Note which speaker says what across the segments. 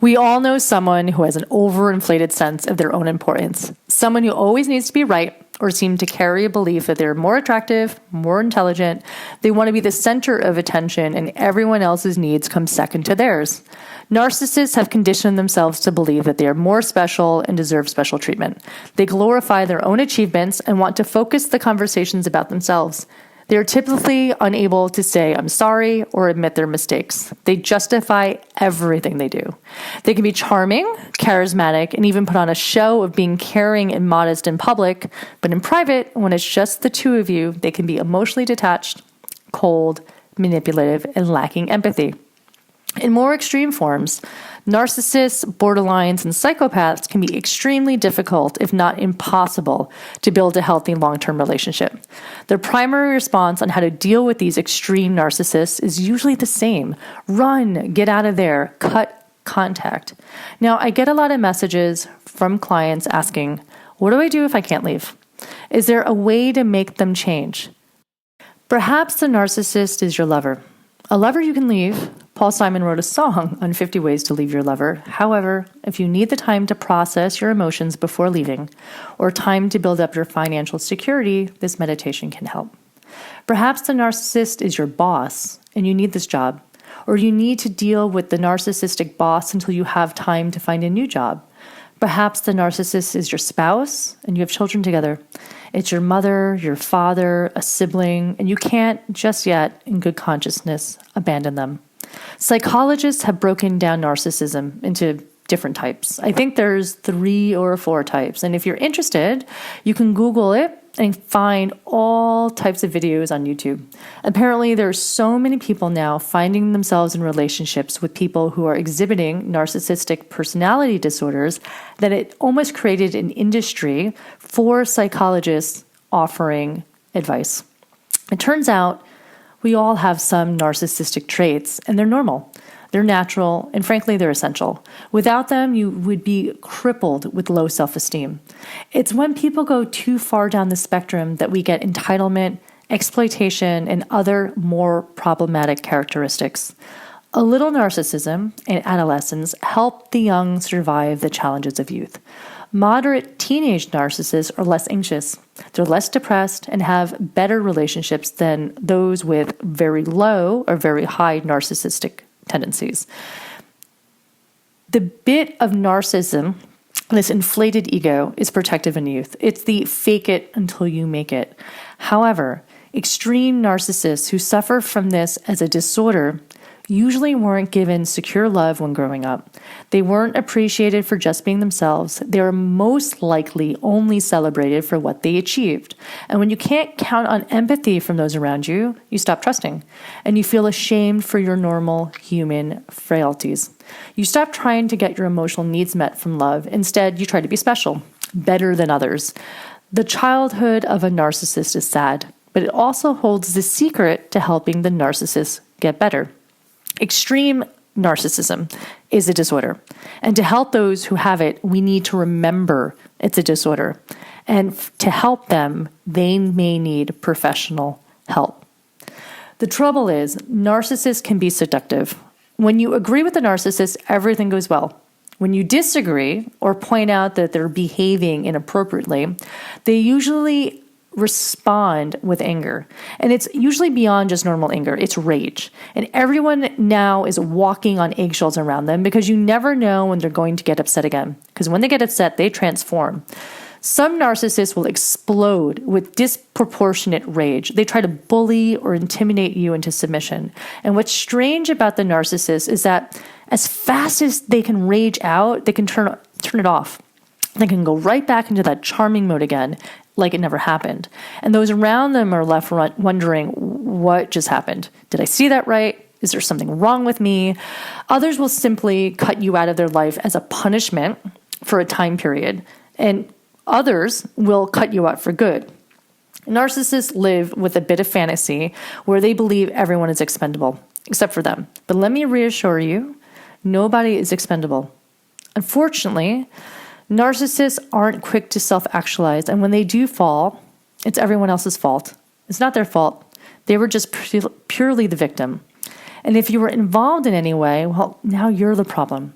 Speaker 1: We all know someone who has an overinflated sense of their own importance, someone who always needs to be right or seem to carry a belief that they're more attractive, more intelligent. They want to be the center of attention and everyone else's needs come second to theirs. Narcissists have conditioned themselves to believe that they are more special and deserve special treatment. They glorify their own achievements and want to focus the conversations about themselves. They are typically unable to say, "I'm sorry," or admit their mistakes. They justify everything they do. They can be charming, charismatic, and even put on a show of being caring and modest in public, but in private, when it's just the two of you, they can be emotionally detached, cold, manipulative, and lacking empathy. In more extreme forms, narcissists, borderlines, and psychopaths can be extremely difficult, if not impossible, to build a healthy long-term relationship. Their primary response on how to deal with these extreme narcissists is usually the same: run, get out of there, cut contact. Now, I get a lot of messages from clients asking, what do I do if I can't leave? Is there a way to make them change? Perhaps the narcissist is your lover. A lover you can leave. Paul Simon wrote a song on 50 ways to leave your lover. However, if you need the time to process your emotions before leaving, or time to build up your financial security, this meditation can help. Perhaps the narcissist is your boss, and you need this job, or you need to deal with the narcissistic boss until you have time to find a new job. Perhaps the narcissist is your spouse, and you have children together. It's your mother, your father, a sibling, and you can't just yet, in good consciousness, abandon them. Psychologists have broken down narcissism into different types. I think there's 3 or 4 types. And if you're interested, you can Google it and find all types of videos on YouTube. Apparently, there are so many people now finding themselves in relationships with people who are exhibiting narcissistic personality disorders that it almost created an industry for psychologists offering advice. It turns out we all have some narcissistic traits, and they're normal. They're natural, and frankly, they're essential. Without them, you would be crippled with low self-esteem. It's when people go too far down the spectrum that we get entitlement, exploitation, and other more problematic characteristics. A little narcissism in adolescence helped the young survive the challenges of youth. Moderate teenage narcissists are less anxious. They're less depressed and have better relationships than those with very low or very high narcissistic tendencies. The bit of narcissism, this inflated ego, is protective in youth. It's the fake it until you make it. However, extreme narcissists who suffer from this as a disorder usually weren't given secure love when growing up. They weren't appreciated for just being themselves. They were most likely only celebrated for what they achieved. And when you can't count on empathy from those around you, you stop trusting. And you feel ashamed for your normal human frailties. You stop trying to get your emotional needs met from love. Instead, you try to be special, better than others. The childhood of a narcissist is sad, but it also holds the secret to helping the narcissist get better. Extreme narcissism is a disorder. And to help those who have it, we need to remember it's a disorder. And to help them, they may need professional help. The trouble is, narcissists can be seductive. When you agree with the narcissist, everything goes well. When you disagree or point out that they're behaving inappropriately, they usually respond with anger. And it's usually beyond just normal anger. It's rage. And everyone now is walking on eggshells around them because you never know when they're going to get upset again. Because when they get upset, they transform. Some narcissists will explode with disproportionate rage. They try to bully or intimidate you into submission. And what's strange about the narcissist is that as fast as they can rage out, they can turn it off. They can go right back into that charming mode again, like it never happened. And those around them are left wondering, what just happened? Did I see that right? Is there something wrong with me? Others will simply cut you out of their life as a punishment for a time period, and others will cut you out for good. Narcissists live with a bit of fantasy where they believe everyone is expendable, except for them. But let me reassure you, nobody is expendable. Unfortunately, narcissists aren't quick to self-actualize, and when they do fall, it's everyone else's fault. It's not their fault. They were just purely the victim. And if you were involved in any way, well, now you're the problem.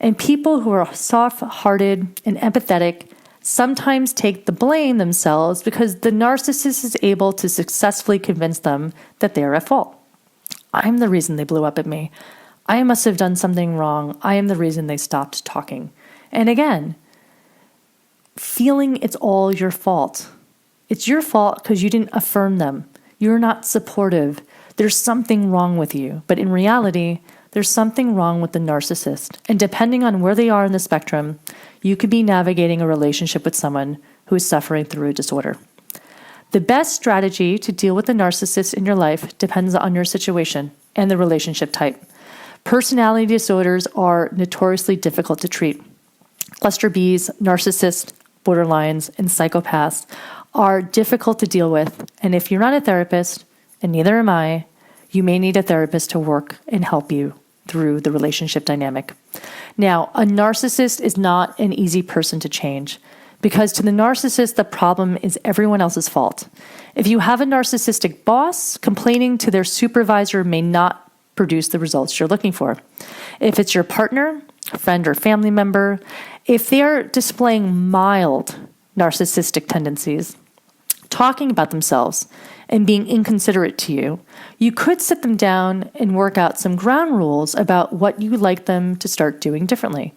Speaker 1: And people who are soft-hearted and empathetic sometimes take the blame themselves because the narcissist is able to successfully convince them that they're at fault. I'm the reason they blew up at me. I must have done something wrong. I am the reason they stopped talking. And again, feeling it's all your fault. It's your fault because you didn't affirm them. You're not supportive. There's something wrong with you. But in reality, there's something wrong with the narcissist. And depending on where they are in the spectrum, you could be navigating a relationship with someone who is suffering through a disorder. The best strategy to deal with the narcissist in your life depends on your situation and the relationship type. Personality disorders are notoriously difficult to treat. Cluster Bs, narcissists, borderlines, and psychopaths are difficult to deal with. And if you're not a therapist, and neither am I, you may need a therapist to work and help you through the relationship dynamic. Now, a narcissist is not an easy person to change because to the narcissist, the problem is everyone else's fault. If you have a narcissistic boss, complaining to their supervisor may not produce the results you're looking for. If it's your partner, friend, or family member, if they're displaying mild narcissistic tendencies, talking about themselves, and being inconsiderate to you, you could sit them down and work out some ground rules about what you would like them to start doing differently.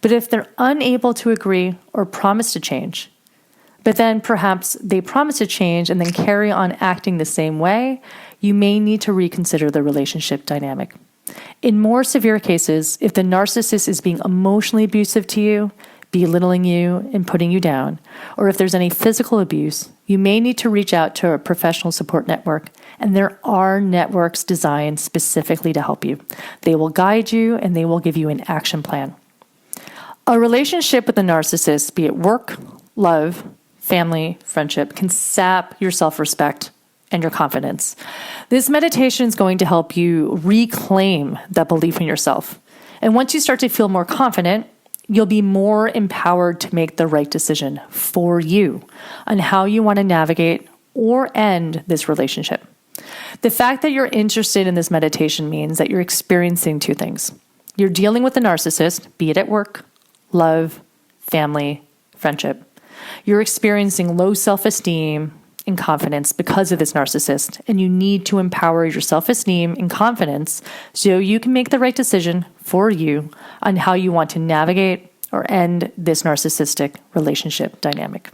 Speaker 1: But if they're unable to agree or promise to change, but then perhaps they promise to change and then carry on acting the same way, you may need to reconsider the relationship dynamic. In more severe cases, if the narcissist is being emotionally abusive to you, belittling you, and putting you down, or if there's any physical abuse, you may need to reach out to a professional support network, and there are networks designed specifically to help you. They will guide you, and they will give you an action plan. A relationship with a narcissist, be it work, love, family, friendship, can sap your self-respect and your confidence. This meditation is going to help you reclaim that belief in yourself. And once you start to feel more confident, you'll be more empowered to make the right decision for you on how you want to navigate or end this relationship. The fact that you're interested in this meditation means that you're experiencing two things. You're dealing with a narcissist, be it at work, love, family, friendship. You're experiencing low self-esteem and confidence because of this narcissist, and you need to empower your self-esteem and confidence so you can make the right decision for you on how you want to navigate or end this narcissistic relationship dynamic.